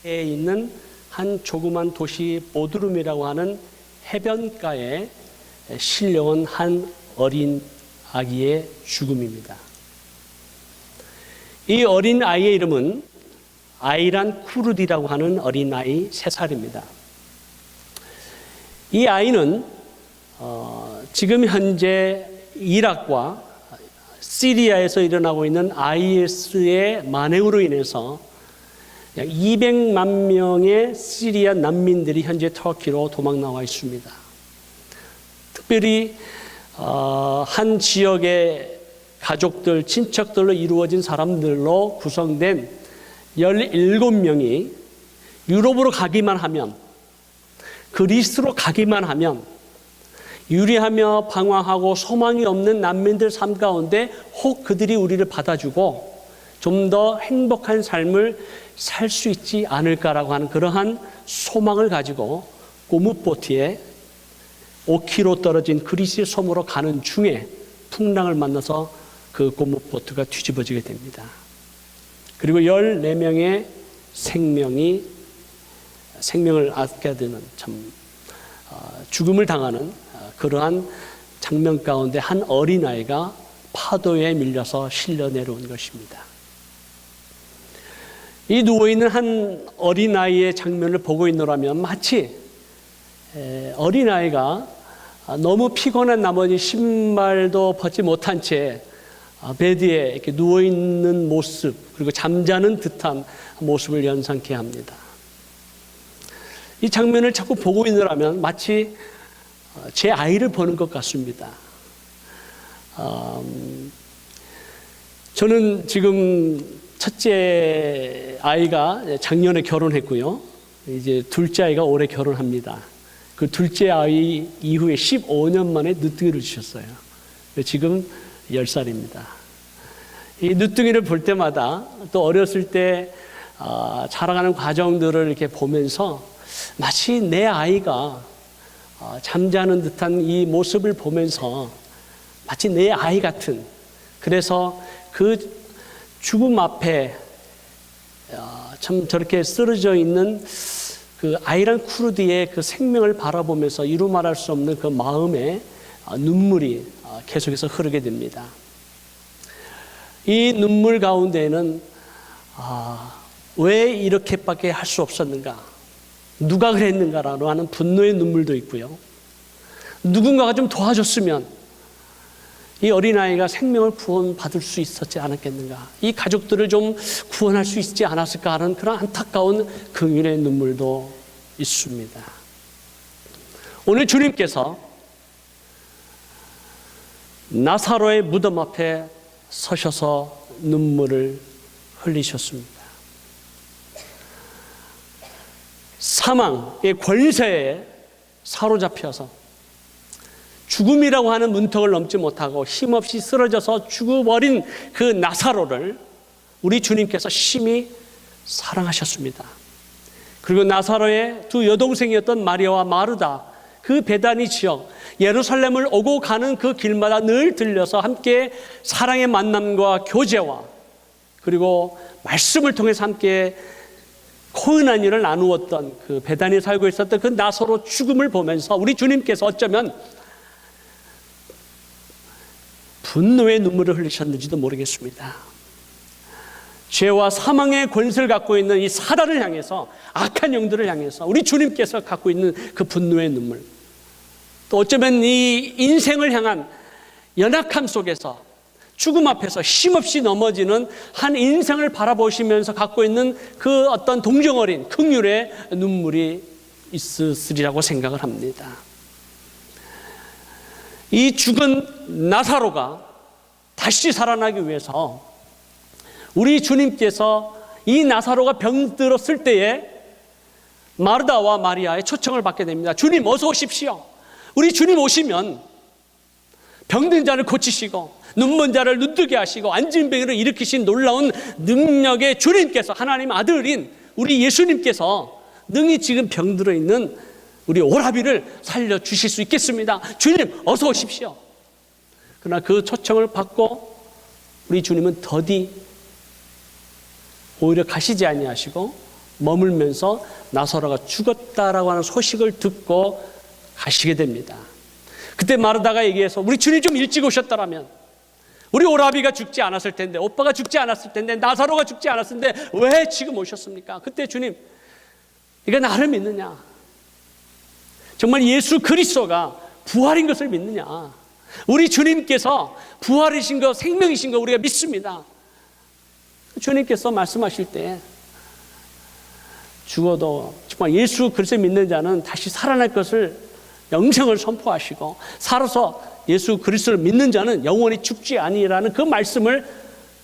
에 있는 한 조그만 도시 보드룸이라고 하는 해변가에 실려온 한 어린 아기의 죽음입니다. 이 어린 아이의 이름은 아이란 쿠르디라고 하는 어린아이 3살입니다. 이 아이는 지금 현재 이락과 시리아에서 일어나고 있는 IS의 만행으로 인해서 약 200만 명의 시리아 난민들이 현재 터키로 도망 나와 있습니다. 특별히 한 지역의 가족들, 친척들로 이루어진 사람들로 구성된 17명이 유럽으로 가기만 하면, 그리스로 가기만 하면 유리하며 방황하고 소망이 없는 난민들 삶 가운데 혹 그들이 우리를 받아주고 좀 더 행복한 삶을 살 수 있지 않을까라고 하는 그러한 소망을 가지고 고무보트에 5km 떨어진 그리스의 섬으로 가는 중에 풍랑을 만나서 그 고무보트가 뒤집어지게 됩니다. 그리고 14명의 생명을 아껴야 되는 죽음을 당하는 그러한 장면 가운데 한 어린아이가 파도에 밀려서 실려 내려온 것입니다. 이 누워있는 한 어린아이의 장면을 보고 있노라면 마치 어린아이가 너무 피곤한 나머지 신발도 벗지 못한 채 베드에 이렇게 누워있는 모습, 그리고 잠자는 듯한 모습을 연상케 합니다. 이 장면을 자꾸 보고 있노라면 마치 제 아이를 보는 것 같습니다. 저는 지금 첫째 아이가 작년에 결혼했고요. 이제 둘째 아이가 올해 결혼합니다. 그 둘째 아이 이후에 15년 만에 늦둥이를 주셨어요. 지금 10살입니다. 이 늦둥이를 볼 때마다 또 어렸을 때 자라가는 과정들을 이렇게 보면서 마치 내 아이가 잠자는 듯한 이 모습을 보면서 마치 내 아이 같은, 그래서 그 죽음 앞에 참 저렇게 쓰러져 있는 그 아이란 쿠르디의 그 생명을 바라보면서 이루 말할 수 없는 그 마음에 눈물이 계속해서 흐르게 됩니다. 이 눈물 가운데에는 왜 이렇게밖에 할 수 없었는가, 누가 그랬는가라고 하는 분노의 눈물도 있고요. 누군가가 좀 도와줬으면 이 어린아이가 생명을 구원받을 수 있었지 않았겠는가, 이 가족들을 좀 구원할 수 있지 않았을까 하는 그런 안타까운 긍휼의 눈물도 있습니다. 오늘 주님께서 나사로의 무덤 앞에 서셔서 눈물을 흘리셨습니다. 사망의 권세에 사로잡혀서 죽음이라고 하는 문턱을 넘지 못하고 힘없이 쓰러져서 죽어버린 그 나사로를 우리 주님께서 심히 사랑하셨습니다. 그리고 나사로의 두 여동생이었던 마리아와 마르다, 그 베다니 지역 예루살렘을 오고 가는 그 길마다 늘 들려서 함께 사랑의 만남과 교제와 그리고 말씀을 통해서 함께 코은한 일을 나누었던 그 베다니에 살고 있었던 그 나사로 죽음을 보면서 우리 주님께서 어쩌면 분노의 눈물을 흘리셨는지도 모르겠습니다. 죄와 사망의 권세를 갖고 있는 이 사단을 향해서, 악한 영들을 향해서 우리 주님께서 갖고 있는 그 분노의 눈물, 또 어쩌면 이 인생을 향한 연약함 속에서 죽음 앞에서 힘없이 넘어지는 한 인생을 바라보시면서 갖고 있는 그 어떤 동정어린 긍휼의 눈물이 있으리라고 생각을 합니다. 이 죽은 나사로가 다시 살아나기 위해서 우리 주님께서 이 나사로가 병들었을 때에 마르다와 마리아의 초청을 받게 됩니다. 주님 어서 오십시오. 우리 주님 오시면 병든 자를 고치시고 눈먼 자를 눈뜨게 하시고 앉은 병이를 일으키신 놀라운 능력의 주님께서, 하나님 아들인 우리 예수님께서 능히 지금 병들어 있는 우리 오라비를 살려주실 수 있겠습니다. 주님 어서 오십시오. 그러나 그 초청을 받고 우리 주님은 더디 오히려 가시지 아니하시고 머물면서 나사로가 죽었다라고 하는 소식을 듣고 가시게 됩니다. 그때 마르다가 얘기해서 우리 주님 좀 일찍 오셨더라면 우리 오라비가 죽지 않았을 텐데, 오빠가 죽지 않았을 텐데, 나사로가 죽지 않았을 텐데 왜 지금 오셨습니까? 그때 주님, 이거 나를 믿느냐? 정말 예수 그리스도가 부활인 것을 믿느냐? 우리 주님께서 부활이신 거, 생명이신 거 우리가 믿습니다. 주님께서 말씀하실 때 죽어도 정말 예수 그리스도 믿는 자는 다시 살아날 것을, 영생을 선포하시고, 살아서 예수 그리스도를 믿는 자는 영원히 죽지 아니라는 그 말씀을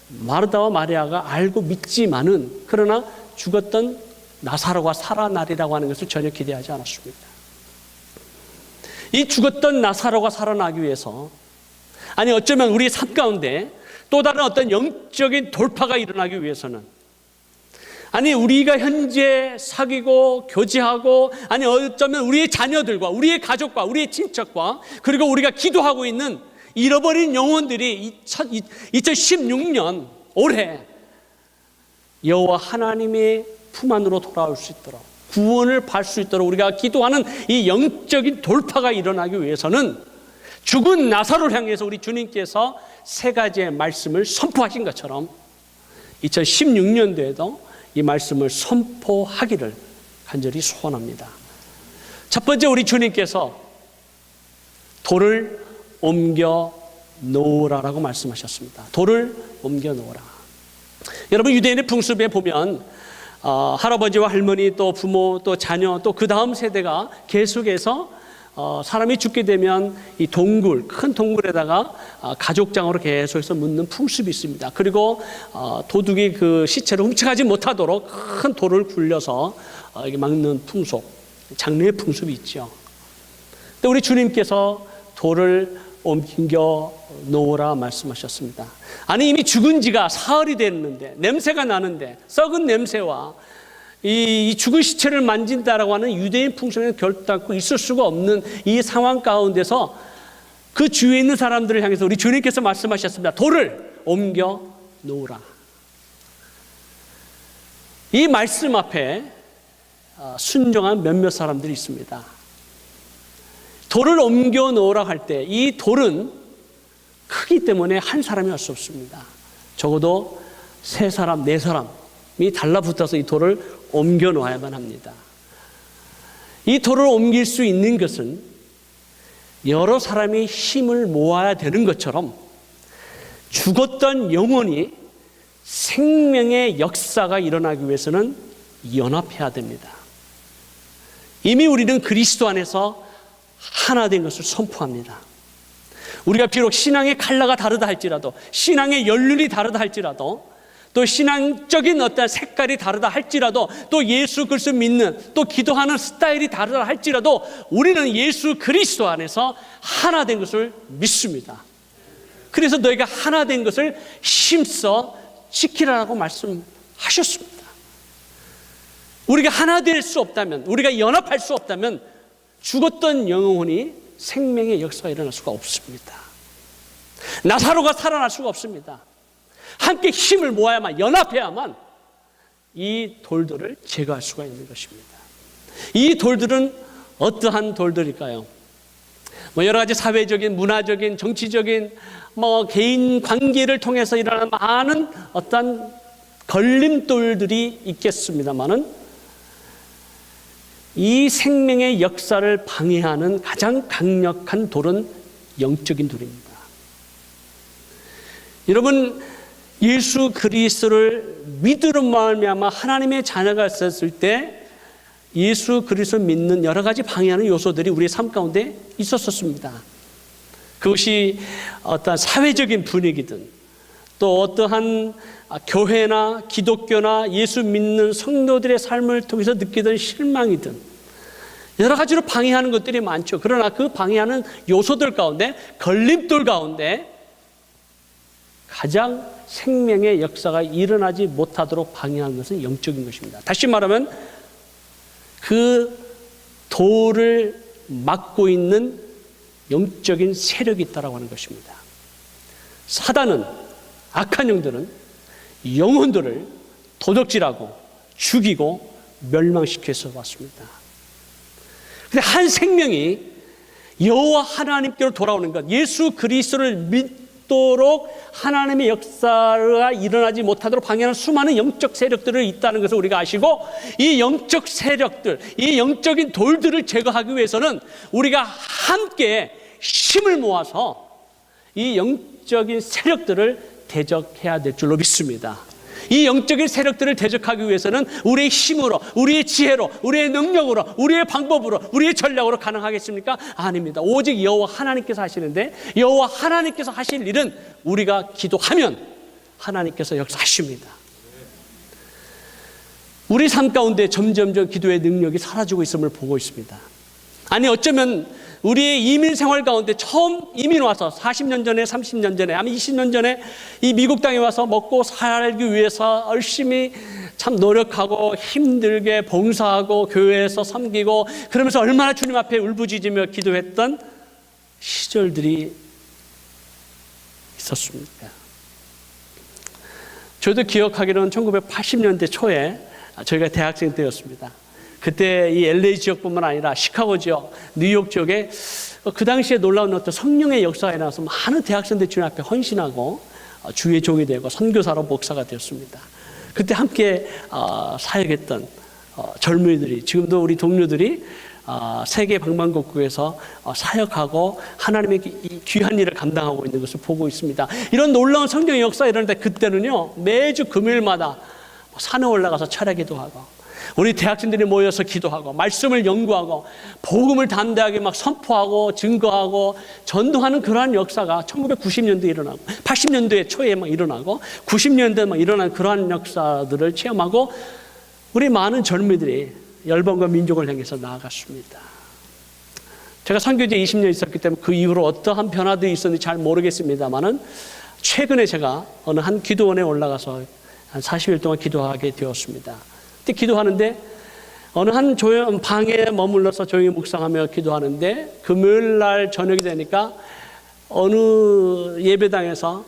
마르다와 마리아가 알고 믿지만은, 그러나 죽었던 나사로가 살아나리라고 하는 것을 전혀 기대하지 않았습니다. 이 죽었던 나사로가 살아나기 위해서, 아니 어쩌면 우리의 삶 가운데 또 다른 어떤 영적인 돌파가 일어나기 위해서는, 아니 우리가 현재 사귀고 교제하고, 아니 어쩌면 우리의 자녀들과 우리의 가족과 우리의 친척과, 그리고 우리가 기도하고 있는 잃어버린 영혼들이 2016년 올해 여호와 하나님의 품 안으로 돌아올 수 있도록, 구원을 받을 수 있도록 우리가 기도하는 이 영적인 돌파가 일어나기 위해서는, 죽은 나사로를 향해서 우리 주님께서 세 가지의 말씀을 선포하신 것처럼 2016년도에도 이 말씀을 선포하기를 간절히 소원합니다. 첫 번째, 우리 주님께서 돌을 옮겨 놓으라라고 말씀하셨습니다. 돌을 옮겨 놓으라. 여러분, 유대인의 풍습에 보면 할아버지와 할머니, 또 부모, 또 자녀, 또 그 다음 세대가 계속해서 사람이 죽게 되면 이 동굴, 큰 동굴에다가 가족장으로 계속해서 묻는 풍습이 있습니다. 그리고 도둑이 그 시체를 훔쳐가지 못하도록 큰 돌을 굴려서 이렇게 막는 풍속, 장례의 풍습이 있죠. 근데 우리 주님께서 돌을 옮겨 놓으라 말씀하셨습니다. 아니 이미 죽은 지가 사흘이 됐는데, 냄새가 나는데, 썩은 냄새와 이 죽은 시체를 만진다라고 하는 유대인 풍습에는 결단코 있을 수가 없는 이 상황 가운데서 그 주위에 있는 사람들을 향해서 우리 주님께서 말씀하셨습니다. 돌을 옮겨 놓으라. 이 말씀 앞에 순종한 몇몇 사람들이 있습니다. 돌을 옮겨 놓으라 할 때 이 돌은 크기 때문에 한 사람이 할 수 없습니다. 적어도 세 사람, 네 사람이 달라붙어서 이 돌을 옮겨 놓아야만 합니다. 이 돌을 옮길 수 있는 것은 여러 사람이 힘을 모아야 되는 것처럼, 죽었던 영혼이 생명의 역사가 일어나기 위해서는 연합해야 됩니다. 이미 우리는 그리스도 안에서 하나 된 것을 선포합니다. 우리가 비록 신앙의 컬러가 다르다 할지라도, 신앙의 연륜이 다르다 할지라도, 또 신앙적인 어떤 색깔이 다르다 할지라도, 또 예수 그리스도 믿는, 또 기도하는 스타일이 다르다 할지라도 우리는 예수 그리스도 안에서 하나 된 것을 믿습니다. 그래서 너희가 하나 된 것을 힘써 지키라고 말씀하셨습니다. 우리가 하나 될 수 없다면, 우리가 연합할 수 없다면 죽었던 영혼이 생명의 역사가 일어날 수가 없습니다. 나사로가 살아날 수가 없습니다. 함께 힘을 모아야만, 연합해야만 이 돌들을 제거할 수가 있는 것입니다. 이 돌들은 어떠한 돌들일까요? 여러 가지 사회적인, 문화적인, 정치적인, 개인 관계를 통해서 일어나는 많은 어떤 걸림돌들이 있겠습니다만은, 이 생명의 역사를 방해하는 가장 강력한 돌은 영적인 돌입니다. 여러분, 예수 그리스도를 믿음으로 말미암아 하나님의 자녀가 있었을 때 예수 그리스도를 믿는 여러 가지 방해하는 요소들이 우리의 삶 가운데 있었습니다. 그것이 어떤 사회적인 분위기든, 또 어떠한 교회나 기독교나 예수 믿는 성도들의 삶을 통해서 느끼던 실망이든, 여러 가지로 방해하는 것들이 많죠. 그러나 그 방해하는 요소들 가운데, 걸림돌 가운데 가장 생명의 역사가 일어나지 못하도록 방해하는 것은 영적인 것입니다. 다시 말하면 그 돌을 막고 있는 영적인 세력이 있다고 하는 것입니다. 사단은, 악한 영들은 영혼들을 도적질하고 죽이고 멸망시켜서 왔습니다. 근데 한 생명이 여호와 하나님께로 돌아오는 것, 예수 그리스도를 믿도록 하나님의 역사가 일어나지 못하도록 방해하는 수많은 영적 세력들이 있다는 것을 우리가 아시고, 이 영적 세력들, 이 영적인 돌들을 제거하기 위해서는 우리가 함께 힘을 모아서 이 영적인 세력들을 대적해야 될 줄로 믿습니다. 이 영적인 세력들을 대적하기 위해서는 우리의 힘으로, 우리의 지혜로, 우리의 능력으로, 우리의 방법으로, 우리의 전략으로 가능하겠습니까? 아닙니다. 오직 여호와 하나님께서 하시는데, 여호와 하나님께서 하실 일은 우리가 기도하면 하나님께서 역사하십니다. 우리 삶 가운데 점점점 기도의 능력이 사라지고 있음을 보고 있습니다. 아니, 어쩌면 우리의 이민 생활 가운데 처음 이민 와서 40년 전에, 30년 전에, 아니 20년 전에 이 미국 땅에 와서 먹고 살기 위해서 열심히 참 노력하고 힘들게 봉사하고 교회에서 섬기고 그러면서 얼마나 주님 앞에 울부짖으며 기도했던 시절들이 있었습니까? 저도 기억하기로는 1980년대 초에 저희가 대학생 때였습니다. 그때 이 LA 지역뿐만 아니라 시카고 지역, 뉴욕 지역에 그 당시에 놀라운 어떤 성령의 역사가 일어나서 많은 대학생들 주님 앞에 헌신하고 주의 종이 되고 선교사로 목사가 되었습니다. 그때 함께 사역했던 젊은이들이, 지금도 우리 동료들이 세계 방방곡곡에서 사역하고 하나님의 귀한 일을 감당하고 있는 것을 보고 있습니다. 이런 놀라운 성령의 역사가 일어날 때 그때는요, 매주 금요일마다 산에 올라가서 철야기도 하고 우리 대학생들이 모여서 기도하고 말씀을 연구하고 복음을 담대하게 막 선포하고 증거하고 전도하는 그러한 역사가 1990년도에 일어나고 80년도에 초에 막 일어나고 90년대에 막 일어난 그러한 역사들을 체험하고 우리 많은 젊은이들이 열방과 민족을 향해서 나아갔습니다. 제가 선교지에 20년 있었기 때문에 그 이후로 어떠한 변화들이 있었는지 잘 모르겠습니다만은 최근에 제가 어느 한 기도원에 올라가서 한 40일 동안 기도하게 되었습니다. 그때 기도하는데 어느 한 조용 방에 머물러서 조용히 묵상하며 기도하는데 금요일 날 저녁이 되니까 어느 예배당에서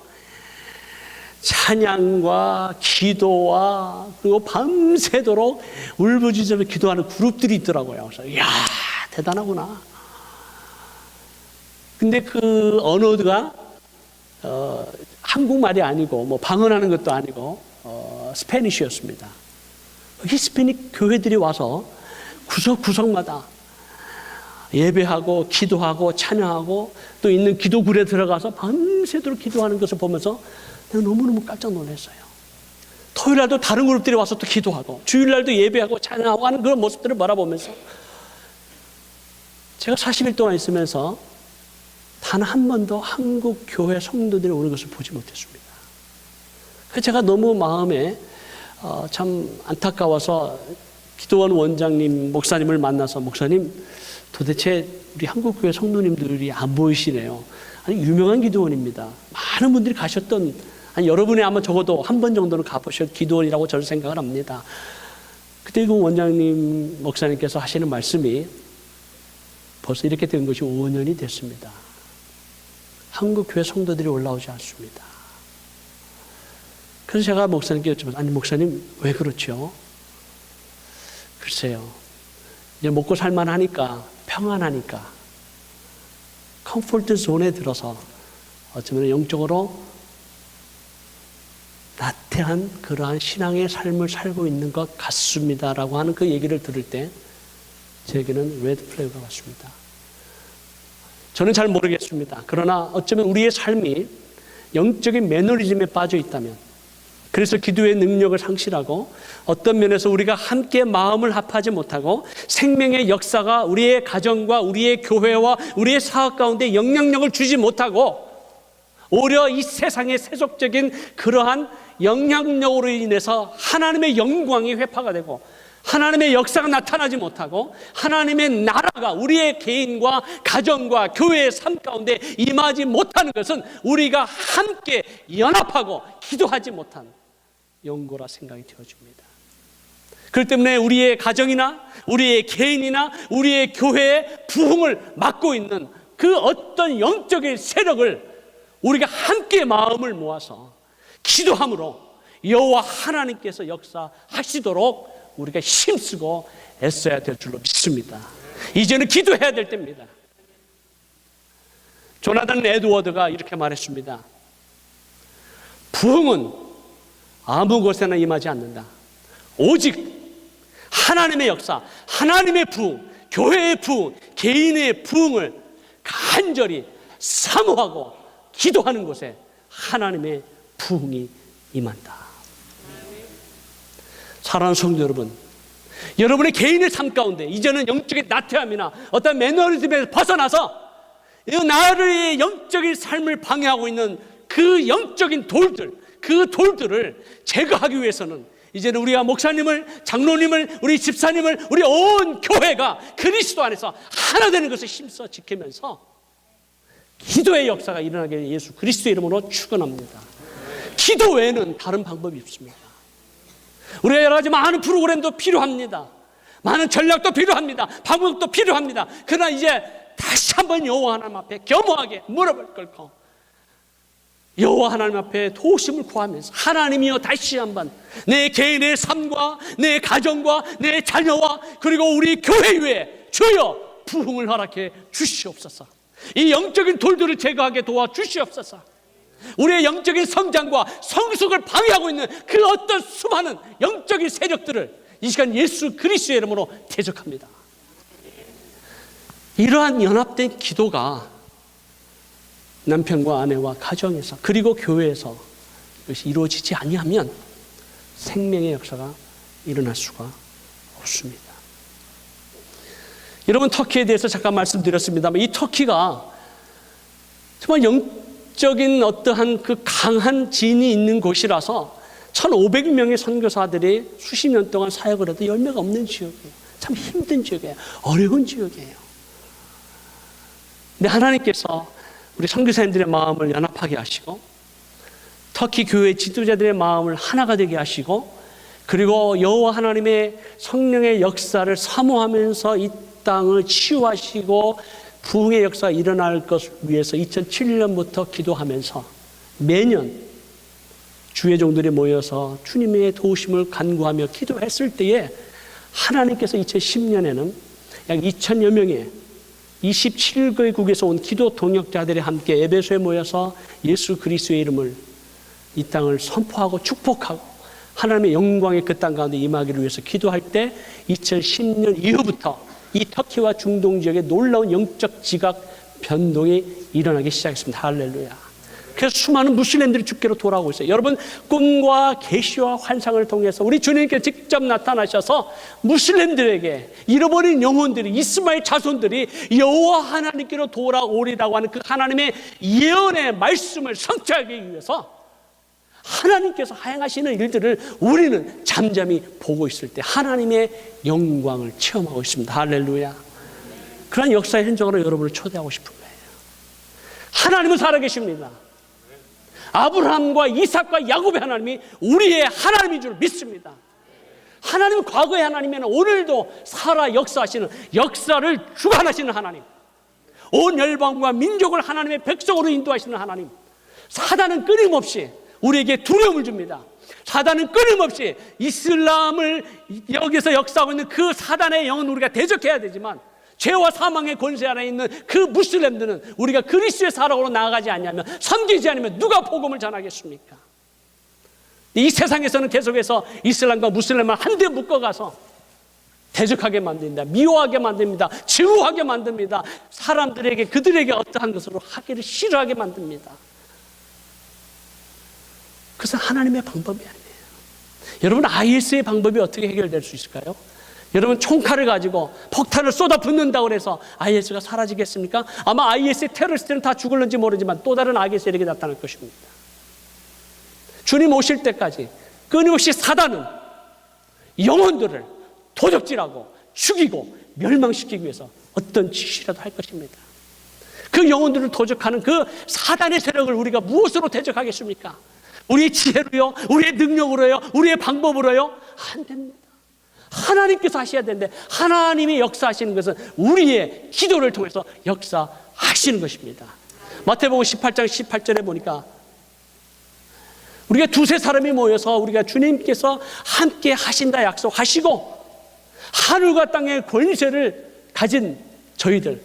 찬양과 기도와 그리고 밤새도록 울부짖으며 기도하는 그룹들이 있더라고요. 그래서 이야, 대단하구나. 근데 그 언어가 한국말이 아니고 뭐 방언하는 것도 아니고 스페니쉬였습니다. 히스패닉 교회들이 와서 구석구석마다 예배하고 기도하고 찬양하고 또 있는 기도굴에 들어가서 밤새도록 기도하는 것을 보면서 내가 너무너무 깜짝 놀랐어요. 토요일날도 다른 그룹들이 와서 또 기도하고 주일날도 예배하고 찬양하고 하는 그런 모습들을 바라보면서 제가 40일 동안 있으면서 단 한 번도 한국 교회 성도들이 오는 것을 보지 못했습니다. 그래서 제가 너무 마음에 참 안타까워서 기도원 원장님, 목사님을 만나서 목사님, 도대체 우리 한국교회 성도님들이 안 보이시네요. 아니, 유명한 기도원입니다. 많은 분들이 가셨던, 아니, 여러분이 아마 적어도 한 번 정도는 가보셨 기도원이라고 저는 생각을 합니다. 그때 그 원장님, 목사님께서 하시는 말씀이 벌써 이렇게 된 것이 5년이 됐습니다. 한국교회 성도들이 올라오지 않습니다. 그래서 제가 목사님께 여쭤봤어요. 아니, 목사님, 왜 그렇죠? 글쎄요. 이제 먹고 살만하니까, 평안하니까, 컴포트 존에 들어서 어쩌면 영적으로 나태한 그러한 신앙의 삶을 살고 있는 것 같습니다라고 하는 그 얘기를 들을 때 제게는 레드 플래그가 왔습니다. 저는 잘 모르겠습니다. 그러나 어쩌면 우리의 삶이 영적인 매너리즘에 빠져 있다면, 그래서 기도의 능력을 상실하고 어떤 면에서 우리가 함께 마음을 합하지 못하고 생명의 역사가 우리의 가정과 우리의 교회와 우리의 사업 가운데 영향력을 주지 못하고 오히려 이 세상의 세속적인 그러한 영향력으로 인해서 하나님의 영광이 회파가 되고 하나님의 역사가 나타나지 못하고 하나님의 나라가 우리의 개인과 가정과 교회의 삶 가운데 임하지 못하는 것은 우리가 함께 연합하고 기도하지 못한 연고라 생각이 되어집니다. 그렇기 때문에 우리의 가정이나 우리의 개인이나 우리의 교회의 부흥을 막고 있는 그 어떤 영적인 세력을 우리가 함께 마음을 모아서 기도함으로 여호와 하나님께서 역사하시도록 우리가 힘쓰고 애써야 될 줄로 믿습니다. 이제는 기도해야 될 때입니다. 조나단 에드워드가 이렇게 말했습니다. 부흥은 아무 곳에나 임하지 않는다. 오직 하나님의 역사, 하나님의 부흥, 교회의 부흥, 개인의 부흥을 간절히 사모하고 기도하는 곳에 하나님의 부흥이 임한다. 사랑하는 성도 여러분, 여러분의 개인의 삶 가운데 이제는 영적인 나태함이나 어떤 매너리즘에서 벗어나서 나의 영적인 삶을 방해하고 있는 그 영적인 돌들, 그 돌들을 제거하기 위해서는 이제는 우리가 목사님을, 장로님을, 우리 집사님을, 우리 온 교회가 그리스도 안에서 하나 되는 것을 힘써 지키면서 기도의 역사가 일어나게 예수 그리스도의 이름으로 축원합니다. 기도 외에는 다른 방법이 없습니다. 우리가 여러 가지 많은 프로그램도 필요합니다. 많은 전략도 필요합니다. 방법도 필요합니다. 그러나 이제 다시 한번 여호와 하나님 앞에 겸허하게 무릎을 꿇고 여호와 하나님 앞에 도우심을 구하면서 하나님이여 다시 한번 내 개인의 삶과 내 가정과 내 자녀와 그리고 우리 교회 위에 주여 부흥을 허락해 주시옵소서. 이 영적인 돌들을 제거하게 도와주시옵소서. 우리의 영적인 성장과 성숙을 방해하고 있는 그 어떤 수많은 영적인 세력들을 이 시간 예수 그리스도의 이름으로 대적합니다. 이러한 연합된 기도가 남편과 아내와 가정에서 그리고 교회에서 이것이 이루어지지 아니하면 생명의 역사가 일어날 수가 없습니다. 여러분, 터키에 대해서 잠깐 말씀드렸습니다만 이 터키가 정말 영적인 어떠한 그 강한 진이 있는 곳이라서 1,500명의 선교사들이 수십 년 동안 사역을 해도 열매가 없는 지역이에요. 참 힘든 지역이에요. 어려운 지역이에요. 근데 하나님께서 우리 선교사님들의 마음을 연합하게 하시고 터키 교회 지도자들의 마음을 하나가 되게 하시고 그리고 여호와 하나님의 성령의 역사를 사모하면서 이 땅을 치유하시고 부흥의 역사가 일어날 것을 위해서 2007년부터 기도하면서 매년 주의 종들이 모여서 주님의 도우심을 간구하며 기도했을 때에 하나님께서 2010년에는 약 2,000여 명의 27개국에서 온 기도 동역자들이 함께 에베소에 모여서 예수 그리스도의 이름을 이 땅을 선포하고 축복하고 하나님의 영광의 그 땅 가운데 임하기를 위해서 기도할 때 2010년 이후부터 이 터키와 중동 지역에 놀라운 영적 지각 변동이 일어나기 시작했습니다. 할렐루야. 그래서 수많은 무슬림들이 주께로 돌아오고 있어요. 여러분, 꿈과 계시와 환상을 통해서 우리 주님께 직접 나타나셔서 무슬림들에게 잃어버린 영혼들이 이스마엘 자손들이 여호와 하나님께로 돌아오리라고 하는 그 하나님의 예언의 말씀을 성취하기 위해서 하나님께서 행하시는 일들을 우리는 잠잠히 보고 있을 때 하나님의 영광을 체험하고 있습니다. 할렐루야. 그런 역사의 현장으로 여러분을 초대하고 싶은 거예요. 하나님은 살아계십니다. 아브라함과 이삭과 야곱의 하나님이 우리의 하나님인 줄 믿습니다. 하나님은 과거의 하나님이면 오늘도 살아 역사하시는, 역사를 주관하시는 하나님, 온 열방과 민족을 하나님의 백성으로 인도하시는 하나님. 사단은 끊임없이 우리에게 두려움을 줍니다. 사단은 끊임없이 이슬람을 여기서 역사하고 있는 그 사단의 영은 우리가 대적해야 되지만 죄와 사망의 권세 안에 있는 그 무슬림들은 우리가 그리스도의 사랑으로 나아가지 않냐면, 섬기지 않으면 누가 복음을 전하겠습니까? 이 세상에서는 계속해서 이슬람과 무슬림을 한데 묶어가서 대적하게 만듭니다. 미워하게 만듭니다. 증오하게 만듭니다. 사람들에게 그들에게 어떠한 것으로 하기를 싫어하게 만듭니다. 그것은 하나님의 방법이 아니에요. 여러분, IS의 방법이 어떻게 해결될 수 있을까요? 여러분, 총칼을 가지고 폭탄을 쏟아붓는다고 해서 IS가 사라지겠습니까? 아마 IS의 테러리스트는 다 죽을는지 모르지만 또 다른 악의 세력이 나타날 것입니다. 주님 오실 때까지 끊임없이 사단은 영혼들을 도적질하고 죽이고 멸망시키기 위해서 어떤 짓이라도 할 것입니다. 그 영혼들을 도적하는 그 사단의 세력을 우리가 무엇으로 대적하겠습니까? 우리의 지혜로요? 우리의 능력으로요? 우리의 방법으로요? 안 됩니다. 하나님께서 하셔야 되는데, 하나님이 역사하시는 것은 우리의 기도를 통해서 역사하시는 것입니다. 마태복음 18장 18절에 보니까 우리가 두세 사람이 모여서 우리가 주님께서 함께 하신다 약속하시고 하늘과 땅의 권세를 가진 저희들,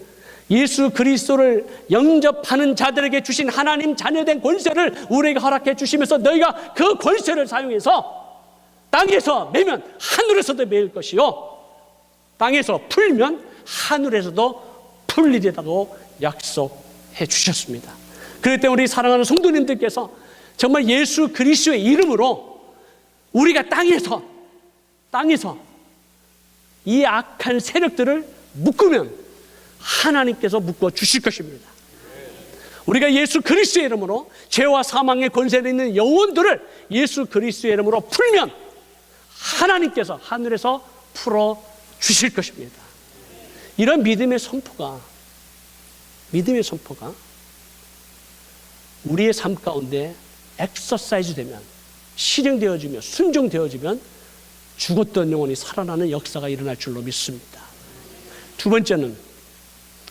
예수 그리스도를 영접하는 자들에게 주신 하나님 자녀된 권세를 우리에게 허락해 주시면서 너희가 그 권세를 사용해서 땅에서 매면 하늘에서도 매일 것이요 땅에서 풀면 하늘에서도 풀리리라고 약속해 주셨습니다. 그럴 때 우리 사랑하는 성도님들께서 정말 예수 그리스도의 이름으로 우리가 땅에서 이 악한 세력들을 묶으면 하나님께서 묶어 주실 것입니다. 우리가 예수 그리스도의 이름으로 죄와 사망의 권세에 있는 영혼들을 예수 그리스도의 이름으로 풀면 하나님께서 하늘에서 풀어 주실 것입니다. 이런 믿음의 선포가 우리의 삶 가운데 엑서사이즈 되면, 실행되어지며 순종되어지면 죽었던 영혼이 살아나는 역사가 일어날 줄로 믿습니다. 두 번째는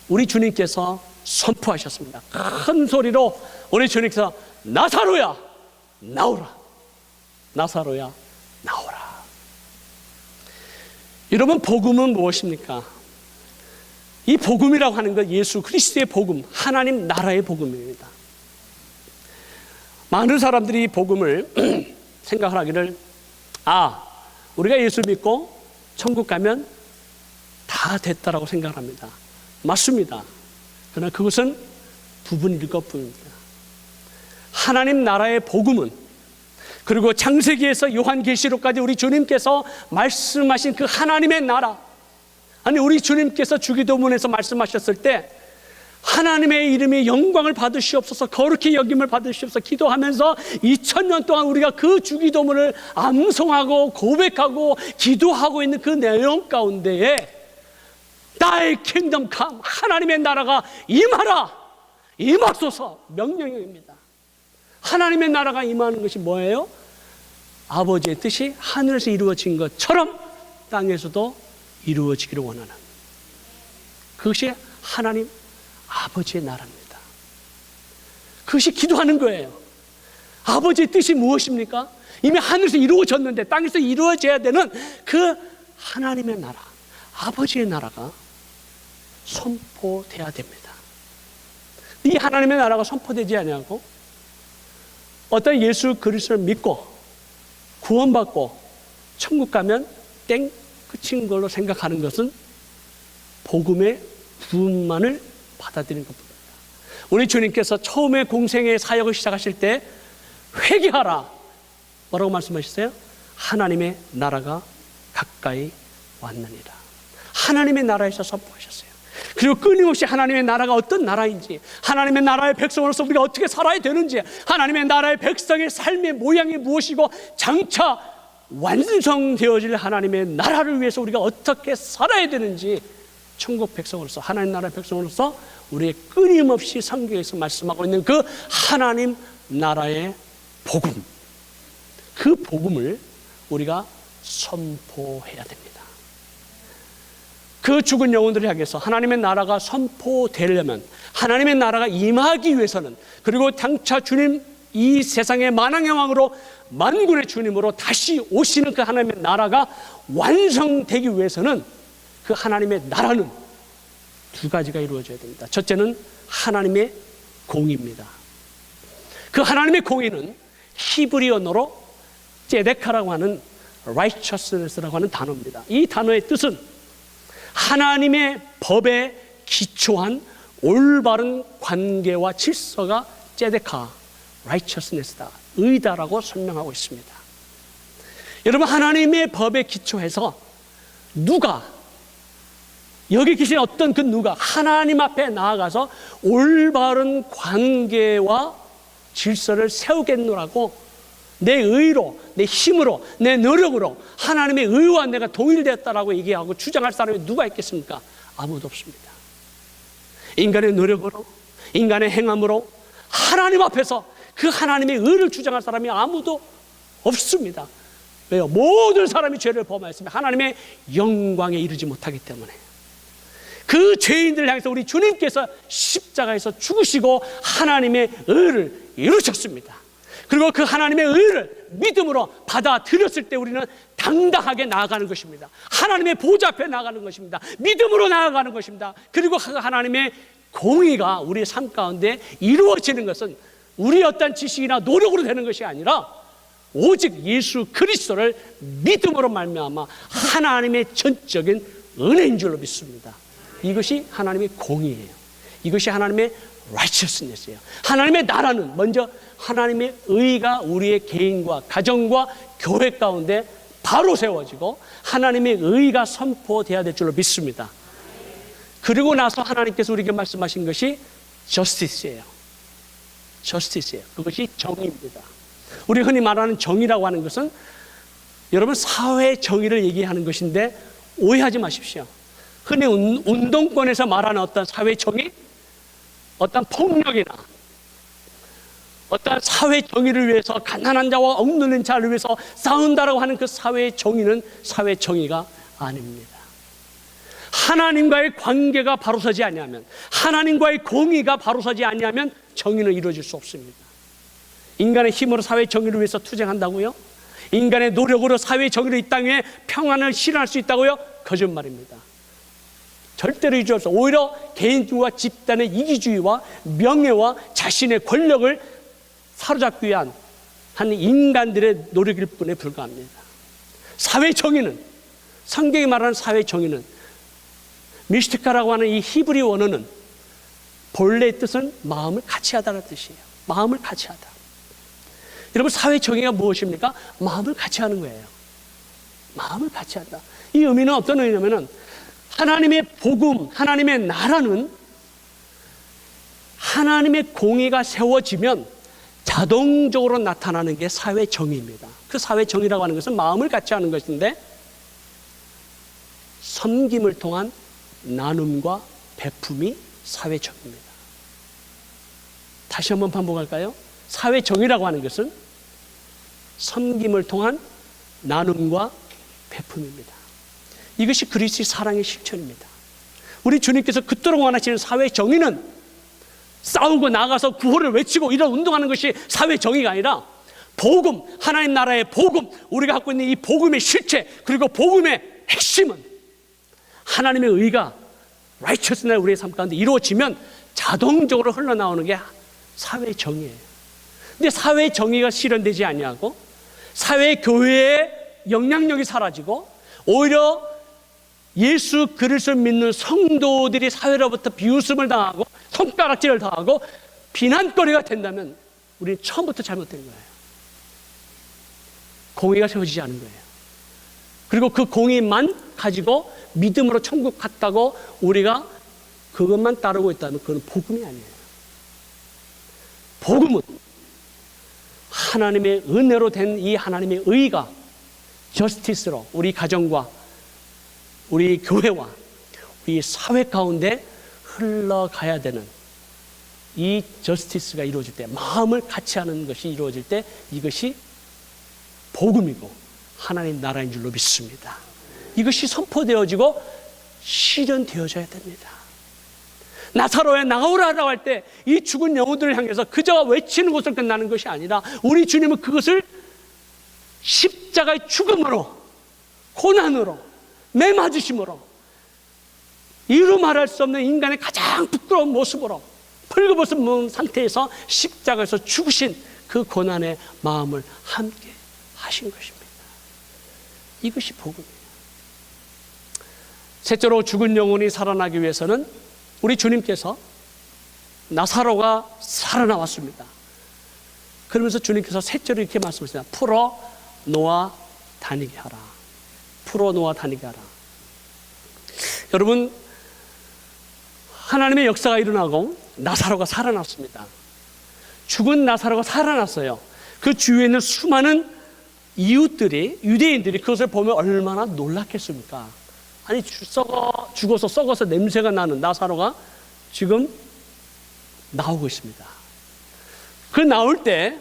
우리 주님께서 선포하셨습니다. 큰 소리로 우리 주님께서 나사로야 나오라, 나사로야 나오라. 여러분, 복음은 무엇입니까? 이 복음이라고 하는 것, 예수 그리스도의 복음, 하나님 나라의 복음입니다. 많은 사람들이 이 복음을 생각을 하기를, 우리가 예수 믿고 천국 가면 다 됐다라고 생각을 합니다. 맞습니다. 그러나 그것은 부분일 것뿐입니다. 하나님 나라의 복음은, 그리고 창세기에서 요한계시록까지 우리 주님께서 말씀하신 그 하나님의 나라, 아니 우리 주님께서 주기도문에서 말씀하셨을 때 하나님의 이름의 영광을 받으시옵소서, 거룩히 여김을 받으시옵소서 기도하면서 2000년 동안 우리가 그 주기도문을 암송하고 고백하고 기도하고 있는 그 내용 가운데에 나의 킹덤 컴, 하나님의 나라가 임하라, 임하소서 명령입니다. 하나님의 나라가 임하는 것이 뭐예요? 아버지의 뜻이 하늘에서 이루어진 것처럼 땅에서도 이루어지기를 원하는, 그것이 하나님 아버지의 나라입니다. 그것이 기도하는 거예요. 아버지의 뜻이 무엇입니까? 이미 하늘에서 이루어졌는데 땅에서 이루어져야 되는 그 하나님의 나라, 아버지의 나라가 선포돼야 됩니다. 이 하나님의 나라가 선포되지 않냐고 어떤 예수 그리스도를 믿고 구원받고 천국 가면 땡 끝인 걸로 생각하는 것은 복음의 부음만을 받아들이는 것입니다. 우리 주님께서 처음에 공생의 사역을 시작하실 때 회개하라, 뭐라고 말씀하셨어요? 하나님의 나라가 가까이 왔느니라. 하나님의 나라에서 선포하셨어요. 그리고 끊임없이 하나님의 나라가 어떤 나라인지, 하나님의 나라의 백성으로서 우리가 어떻게 살아야 되는지, 하나님의 나라의 백성의 삶의 모양이 무엇이고 장차 완성되어질 하나님의 나라를 위해서 우리가 어떻게 살아야 되는지 천국 백성으로서, 하나님 나라의 백성으로서 우리의 끊임없이 성경에서 말씀하고 있는 그 하나님 나라의 복음, 그 복음을 우리가 선포해야 됩니다. 그 죽은 영혼들을 향해서 하나님의 나라가 선포되려면, 하나님의 나라가 임하기 위해서는, 그리고 장차 주님 이 세상의 만왕의 왕으로 만군의 주님으로 다시 오시는 그 하나님의 나라가 완성되기 위해서는 그 하나님의 나라는 두 가지가 이루어져야 됩니다. 첫째는 하나님의 공의입니다. 그 하나님의 공의는 히브리 언어로 제데카라고 하는 righteousness라고 하는 단어입니다. 이 단어의 뜻은 하나님의 법에 기초한 올바른 관계와 질서가 제데카, righteousness다, 의다라고 설명하고 있습니다. 여러분, 하나님의 법에 기초해서 누가, 여기 계신 어떤 그 누가 하나님 앞에 나아가서 올바른 관계와 질서를 세우겠노라고 내 의로, 내 힘으로, 내 노력으로 하나님의 의와 내가 동일되었다라고 얘기하고 주장할 사람이 누가 있겠습니까? 아무도 없습니다. 인간의 노력으로, 인간의 행함으로 하나님 앞에서 그 하나님의 의를 주장할 사람이 아무도 없습니다. 왜요? 모든 사람이 죄를 범하였으며 하나님의 영광에 이르지 못하기 때문에. 그 죄인들을 향해서 우리 주님께서 십자가에서 죽으시고 하나님의 의를 이루셨습니다. 그리고 그 하나님의 의를 믿음으로 받아들였을 때 우리는 당당하게 나아가는 것입니다. 하나님의 보좌 앞에 나아가는 것입니다. 믿음으로 나아가는 것입니다. 그리고 그 하나님의 공의가 우리의 삶 가운데 이루어지는 것은 우리의 어떤 지식이나 노력으로 되는 것이 아니라 오직 예수 그리스도를 믿음으로 말미암아 하나님의 전적인 은혜인 줄로 믿습니다. 이것이 하나님의 공의예요. 이것이 하나님의 righteousness예요. 하나님의 나라는 먼저 하나님의 의가 우리의 개인과 가정과 교회 가운데 바로 세워지고 하나님의 의가 선포되어야 될 줄로 믿습니다. 그리고 나서 하나님께서 우리에게 말씀하신 것이 justice예요. justice예요. 그것이 정의입니다. 우리 흔히 말하는 정의라고 하는 것은 여러분 사회 정의를 얘기하는 것인데 오해하지 마십시오. 흔히 운동권에서 말하는 어떤 사회 정의, 어떤 폭력이나 어떤 사회 정의를 위해서 가난한 자와 억눌린 자를 위해서 싸운다라고 하는 그 사회 정의는 사회 정의가 아닙니다. 하나님과의 관계가 바로 서지 아니하면, 하나님과의 공의가 바로 서지 아니하면 정의는 이루어질 수 없습니다. 인간의 힘으로 사회 정의를 위해서 투쟁한다고요? 인간의 노력으로 사회 정의로 이 땅에 평안을 실현할 수 있다고요? 거짓말입니다. 절대로 이루어질 수 없어요. 오히려 개인주의와 집단의 이기주의와 명예와 자신의 권력을 사로잡기 위한 한 인간들의 노력일 뿐에 불과합니다. 사회 정의는, 성경이 말하는 사회 정의는 미스티카라고 하는 이 히브리 원어는 본래의 뜻은 마음을 같이 하다는 뜻이에요. 마음을 같이 하다. 여러분 사회 정의가 무엇입니까? 마음을 같이 하는 거예요. 마음을 같이 한다. 이 의미는 어떤 의미냐면은 하나님의 복음, 하나님의 나라는 하나님의 공의가 세워지면 자동적으로 나타나는 게 사회 정의입니다. 그 사회 정의라고 하는 것은 마음을 같이 하는 것인데 섬김을 통한 나눔과 베품이 사회 정의입니다. 다시 한번 반복할까요? 사회 정의라고 하는 것은 섬김을 통한 나눔과 베품입니다. 이것이 그리스도의 사랑의 실천입니다. 우리 주님께서 그토록 원하시는 사회 정의는 싸우고 나가서 구호를 외치고 이런 운동하는 것이 사회 정의가 아니라 복음, 하나님 나라의 복음, 우리가 갖고 있는 이 복음의 실체, 그리고 복음의 핵심은 하나님의 의가 righteousness 우리의 삶 가운데 이루어지면 자동적으로 흘러나오는 게 사회 정의예요. 근데 사회 정의가 실현되지 아니하고 사회 교회의 영향력이 사라지고 오히려 예수 그리스도를 믿는 성도들이 사회로부터 비웃음을 당하고 손가락질을 당하고 비난거리가 된다면 우리는 처음부터 잘못된 거예요. 공의가 세워지지 않은 거예요. 그리고 그 공의만 가지고 믿음으로 천국 갔다고 우리가 그것만 따르고 있다면 그건 복음이 아니에요. 복음은 하나님의 은혜로 된 이 하나님의 의가 저스티스로 우리 가정과 우리 교회와 우리 사회 가운데 흘러가야 되는 이 저스티스가 이루어질 때, 마음을 같이 하는 것이 이루어질 때 이것이 복음이고 하나님 나라인 줄로 믿습니다. 이것이 선포되어지고 실현되어져야 됩니다. 나사로야 나오라라고 할 때 이 죽은 영혼들을 향해서 그저 외치는 것으로 끝나는 것이 아니라 우리 주님은 그것을 십자가의 죽음으로, 고난으로, 매맞으심으로, 이루 말할 수 없는 인간의 가장 부끄러운 모습으로 벌거벗은 상태에서 십자가에서 죽으신 그 고난의 마음을 함께 하신 것입니다. 이것이 복음이에요. 셋째로 죽은 영혼이 살아나기 위해서는 우리 주님께서 나사로가 살아나왔습니다. 그러면서 주님께서 셋째로 이렇게 말씀하셨습니다. 풀어 놓아 다니게 하라. 풀어 놓아 다니게 하라. 여러분, 하나님의 역사가 일어나고 나사로가 살아났습니다. 죽은 나사로가 살아났어요. 그 주위에 있는 수많은 이웃들이, 유대인들이 그것을 보면 얼마나 놀랐겠습니까? 아니 죽어서 썩어서 냄새가 나는 나사로가 지금 나오고 있습니다. 그 나올 때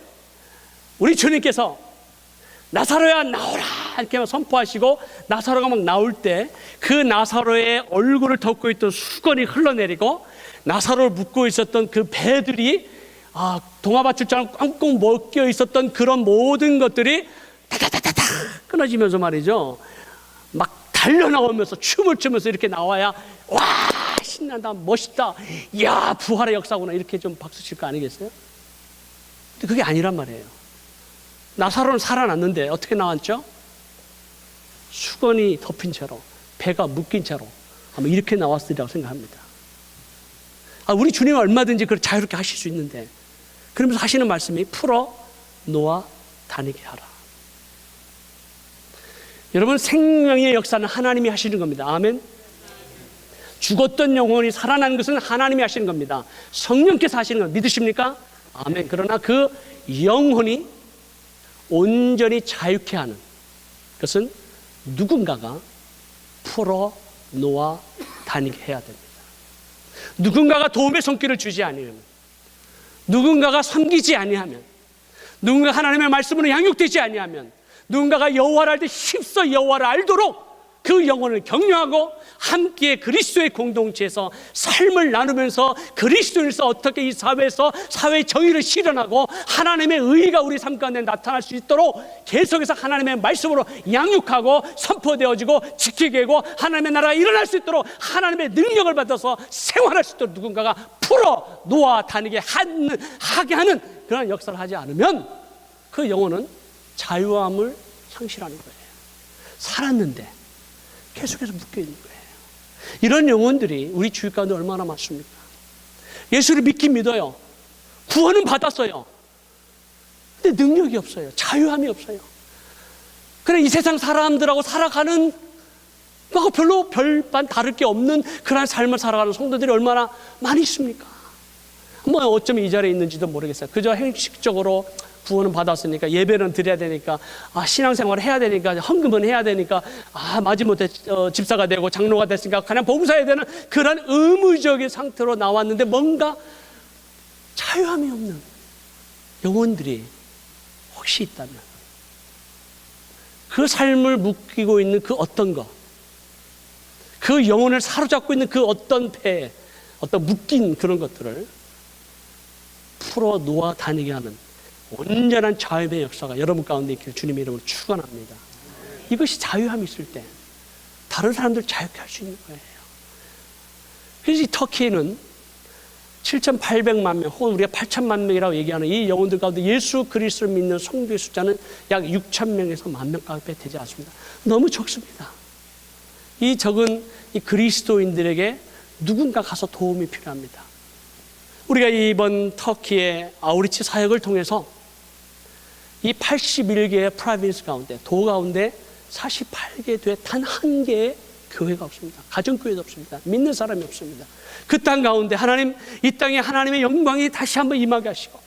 우리 주님께서 나사로야 나오라 이렇게 선포하시고 나사로가 막 나올 때 그 나사로의 얼굴을 덮고 있던 수건이 흘러내리고 나사로를 묶고 있었던 그 배들이 동아밧줄처럼 꽁꽁 묶여 있었던 그런 모든 것들이 다다다다다 끊어지면서 말이죠. 막 달려나오면서 춤을 추면서 이렇게 나와야 와 신난다 멋있다 이야 부활의 역사구나 이렇게 좀 박수 칠 거 아니겠어요? 근데 그게 아니란 말이에요. 나사로는 살아났는데 어떻게 나왔죠? 수건이 덮인 채로 배가 묶인 채로 아마 이렇게 나왔으리라고 생각합니다. 우리 주님은 얼마든지 그걸 자유롭게 하실 수 있는데 그러면서 하시는 말씀이 풀어 놓아 다니게 하라. 여러분 생명의 역사는 하나님이 하시는 겁니다. 아멘. 죽었던 영혼이 살아난 것은 하나님이 하시는 겁니다. 성령께서 하시는 것 믿으십니까? 아멘. 그러나 그 영혼이 온전히 자유케 하는 것은 누군가가 풀어 놓아 다니게 해야 됩니다. 누군가가 도움의 손길을 주지 아니하면, 누군가가 섬기지 아니하면, 누군가 하나님의 말씀으로 양육되지 아니하면, 누군가가 여호와를 알 때 힘써 여호와를 알도록 그 영혼을 격려하고 함께 그리스도의 공동체에서 삶을 나누면서 그리스도인으로서 어떻게 이 사회에서 사회의 정의를 실현하고 하나님의 의의가 우리 삶 가운데 나타날 수 있도록 계속해서 하나님의 말씀으로 양육하고 선포되어지고 지키게 하고 하나님의 나라가 일어날 수 있도록 하나님의 능력을 받아서 생활할 수 있도록 누군가가 풀어 놓아 다니게 하게 하는 그런 역사를 하지 않으면 그 영혼은 자유함을 상실하는 거예요. 살았는데 계속해서 묶여있는 거예요. 이런 영혼들이 우리 주위 가운데 얼마나 많습니까? 예수를 믿긴 믿어요. 구원은 받았어요. 근데 능력이 없어요. 자유함이 없어요. 그래 이 세상 사람들하고 살아가는 거 별로 별반 다를 게 없는 그런 삶을 살아가는 성도들이 얼마나 많이 있습니까? 뭐 어쩌면 이 자리에 있는지도 모르겠어요. 그저 형식적으로 구원은 받았으니까 예배는 드려야 되니까 신앙생활을 해야 되니까 헌금은 해야 되니까 마지못해 집사가 되고 장로가 됐으니까 그냥 봉사해야 되는 그런 의무적인 상태로 나왔는데 뭔가 자유함이 없는 영혼들이 혹시 있다면 그 삶을 묶이고 있는 그 어떤 것, 그 영혼을 사로잡고 있는 그 어떤 폐, 어떤 묶인 그런 것들을 풀어 놓아 다니게 하는 온전한 자유의 역사가 여러분 가운데 있기를 주님의 이름으로 축원합니다. 이것이 자유함이 있을 때 다른 사람들 자유케 할 수 있는 거예요. 그래서 이 터키에는 7,800만 명 혹은 우리가 8천만 명이라고 얘기하는 이 영혼들 가운데 예수 그리스도를 믿는 성도의 숫자는 약 6,000명에서 10,000명 가까이 되지 않습니다. 너무 적습니다. 이 적은 이 그리스도인들에게 누군가 가서 도움이 필요합니다. 우리가 이번 터키의 아우리치 사역을 통해서 이 81개의 프로빈스 가운데 도 가운데 48개 교회 단 한 개의 교회가 없습니다. 가정교회도 없습니다. 믿는 사람이 없습니다. 그 땅 가운데 하나님, 이 땅에 하나님의 영광이 다시 한번 임하게 하시고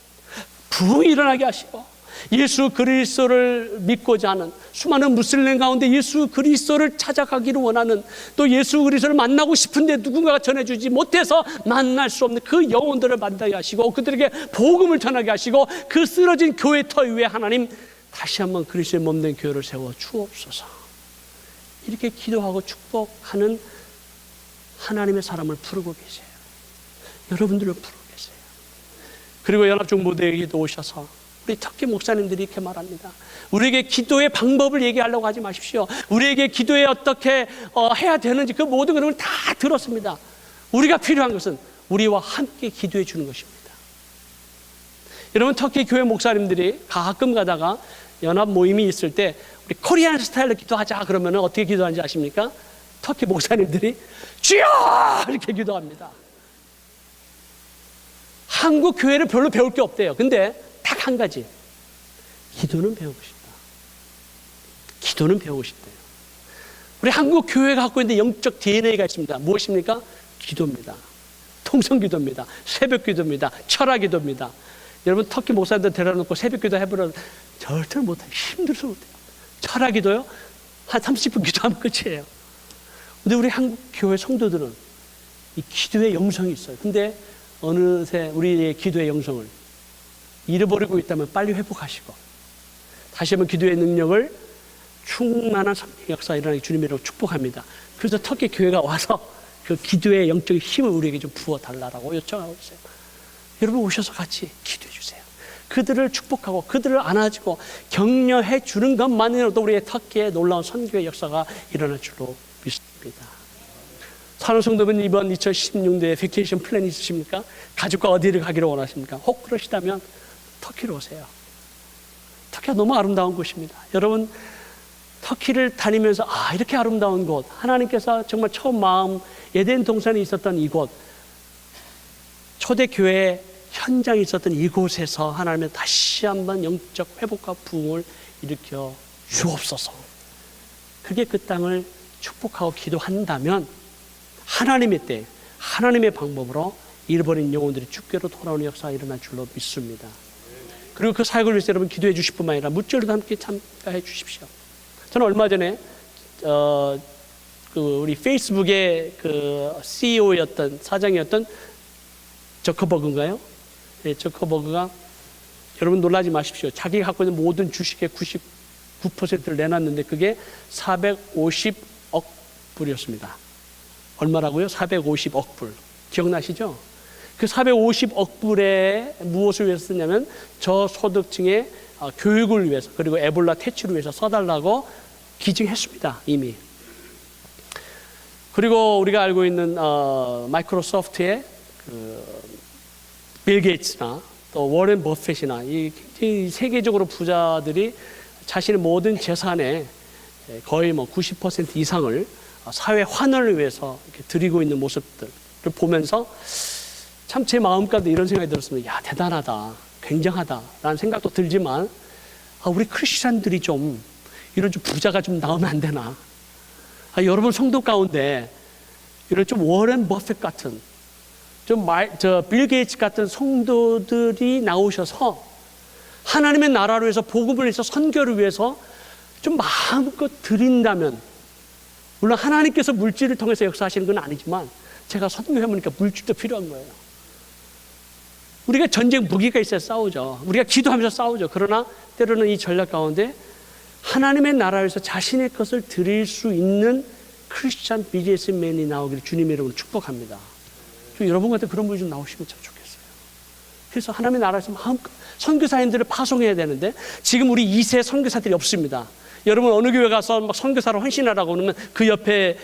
부흥이 일어나게 하시고 예수 그리스도를 믿고자 하는 수많은 무슬림 가운데 예수 그리스도를 찾아가기를 원하는 또 예수 그리스도를 만나고 싶은데 누군가가 전해주지 못해서 만날 수 없는 그 영혼들을 만나게 하시고 그들에게 복음을 전하게 하시고 그 쓰러진 교회 터 위에 하나님 다시 한번 그리스도의 몸된 교회를 세워 주옵소서. 이렇게 기도하고 축복하는 하나님의 사람을 부르고 계세요. 여러분들을 부르고 계세요. 그리고 연합중보대회에도 오셔서 우리 터키 목사님들이 이렇게 말합니다. 우리에게 기도의 방법을 얘기하려고 하지 마십시오. 우리에게 기도에 어떻게 해야 되는지 그 모든 것을 다 들었습니다. 우리가 필요한 것은 우리와 함께 기도해 주는 것입니다. 여러분 터키 교회 목사님들이 가끔 가다가 연합 모임이 있을 때 우리 코리안 스타일로 기도하자 그러면 어떻게 기도하는지 아십니까? 터키 목사님들이 주여 이렇게 기도합니다. 한국 교회를 별로 배울 게 없대요. 근데 딱 한 가지, 기도는 배우고 싶다. 기도는 배우고 싶대요. 우리 한국 교회가 갖고 있는 영적 DNA가 있습니다. 무엇입니까? 기도입니다. 통성기도입니다. 새벽기도입니다. 철학기도입니다. 여러분 터키 목사님들 데려놓고 새벽기도 해보면 절대 못해요. 힘들어서 못해요. 철학기도요? 한 30분 기도하면 끝이에요. 근데 우리 한국 교회 성도들은 이 기도의 영성이 있어요. 근데 어느새 우리의 기도의 영성을 잃어버리고 있다면 빨리 회복하시고 다시 한번 기도의 능력을 충만한 성령 역사 일어나기 주님으로 축복합니다. 그래서 터키 교회가 와서 그 기도의 영적인 힘을 우리에게 좀 부어달라고 요청하고 있어요. 여러분 오셔서 같이 기도해 주세요. 그들을 축복하고 그들을 안아주고 격려해 주는 것만으로도 우리의 터키에 놀라운 선교의 역사가 일어날 줄로 믿습니다. 사랑하는 성도분, 이번 2016년도에 베케이션 플랜 있으십니까? 가족과 어디를 가기를 원하십니까? 혹 그러시다면 터키로 오세요. 터키가 너무 아름다운 곳입니다. 여러분, 터키를 다니면서 이렇게 아름다운 곳, 하나님께서 정말 처음 마음 에덴 동산에 있었던 이곳, 초대교회 현장에 있었던 이곳에서 하나님은 다시 한번 영적 회복과 부흥을 일으켜 주옵소서. 그게 그 땅을 축복하고 기도한다면 하나님의 때, 하나님의 방법으로 잃어버린 영혼들이 주께로 돌아오는 역사가 일어날 줄로 믿습니다. 그리고 그 사역을 위해서 여러분 기도해 주실 뿐만 아니라 무절도 함께 참가해 주십시오. 저는 얼마 전에 우리 페이스북의 그 CEO였던 사장이었던 저커버그인가요? 네, 저커버그가 여러분 놀라지 마십시오. 자기가 갖고 있는 모든 주식의 99%를 내놨는데 그게 450억 불이었습니다. 얼마라고요? 450억 불. 기억나시죠? 그 450억 불에 무엇을 위해서 쓰냐면 저소득층의 교육을 위해서 그리고 에볼라 퇴치를 위해서 써달라고 기증했습니다. 이미. 그리고 우리가 알고 있는 마이크로소프트의 빌 게이츠나 또 워렌 버핏이나 이 세계적으로 부자들이 자신의 모든 재산의 거의 90% 이상을 사회 환원을 위해서 이렇게 드리고 있는 모습들을 보면서 참 제 마음가도 이런 생각이 들었습니다. 야, 대단하다, 굉장하다라는 생각도 들지만 우리 크리스찬들이 좀 이런 좀 부자가 좀 나오면 안 되나? 여러분 성도 가운데 이런 좀 워렌 버핏 같은 빌 게이츠 같은 성도들이 나오셔서 하나님의 나라를 위해서 복음을 위해서 선교를 위해서 좀 마음껏 드린다면, 물론 하나님께서 물질을 통해서 역사하시는 건 아니지만 제가 선교해보니까 물질도 필요한 거예요. 우리가 전쟁 무기가 있어야 싸우죠. 우리가 기도하면서 싸우죠. 그러나 때로는 이 전략 가운데 하나님의 나라에서 자신의 것을 드릴 수 있는 크리스찬 비즈니스맨이 나오기를 주님의 이름으로 축복합니다. 여러분 같은 그런 분이 좀 나오시면 참 좋겠어요. 그래서 하나님의 나라에서 마음껏 선교사님들을 파송해야 되는데 지금 우리 2세 선교사들이 없습니다. 여러분 어느 교회 가서 막 선교사로 헌신하라고 그러면 그 옆에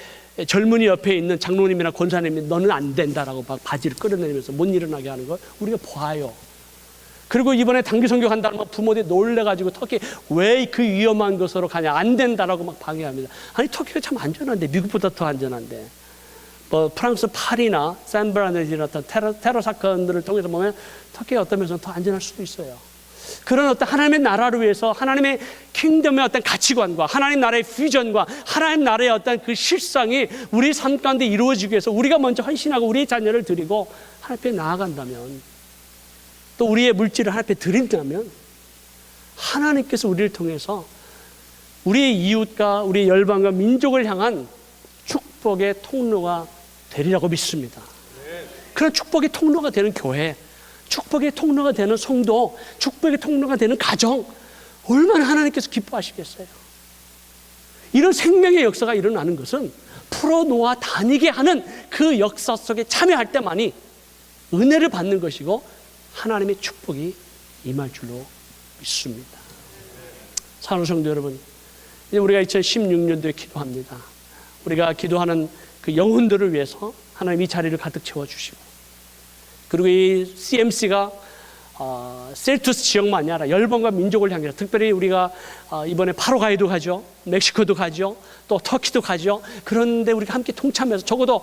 젊은이 옆에 있는 장로님이나 권사님이 너는 안 된다라고 막 바지를 끌어내리면서 못 일어나게 하는 걸 우리가 봐요. 그리고 이번에 단기 선교 간다는 막 부모들이 놀래가지고 터키 왜 그 위험한 곳으로 가냐, 안 된다라고 막 방해합니다. 아니 터키가 참 안전한데, 미국보다 더 안전한데. 프랑스 파리나 샌브라네지나 어떤 테러 사건들을 통해서 보면 터키가 어떤 면에서는 더 안전할 수도 있어요. 그런 어떤 하나님의 나라를 위해서 하나님의 킹덤의 어떤 가치관과 하나님 나라의 비전과 하나님 나라의 어떤 그 실상이 우리 삶 가운데 이루어지기 위해서 우리가 먼저 헌신하고 우리의 자녀를 드리고 하나님 앞에 나아간다면, 또 우리의 물질을 하나님 앞에 드린다면 하나님께서 우리를 통해서 우리의 이웃과 우리의 열방과 민족을 향한 축복의 통로가 되리라고 믿습니다. 그런 축복의 통로가 되는 교회, 축복의 통로가 되는 성도, 축복의 통로가 되는 가정, 얼마나 하나님께서 기뻐하시겠어요. 이런 생명의 역사가 일어나는 것은 풀어놓아 다니게 하는 그 역사 속에 참여할 때만이 은혜를 받는 것이고 하나님의 축복이 임할 줄로 믿습니다. 사랑하는 성도 여러분, 이제 우리가 2016년도에 기도합니다. 우리가 기도하는 그 영혼들을 위해서 하나님 이 자리를 가득 채워주시고, 그리고 이 CMC가 셀투스 지역만이 아니라 열방과 민족을 향해서, 특별히 우리가 이번에 파라과이도 가죠, 멕시코도 가죠, 또 터키도 가죠. 그런데 우리가 함께 통참해서 적어도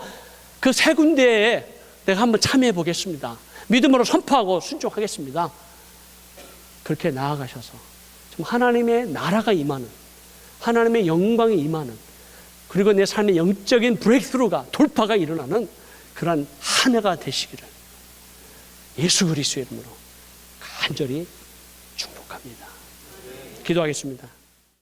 그 세 군데에 내가 한번 참여해 보겠습니다. 믿음으로 선포하고 순종하겠습니다. 그렇게 나아가셔서 좀 하나님의 나라가 임하는, 하나님의 영광이 임하는, 그리고 내 삶의 영적인 브레이크스루가, 돌파가 일어나는 그러한 한 해가 되시기를 예수 그리스도의 이름으로 간절히 축복합니다. 기도하겠습니다.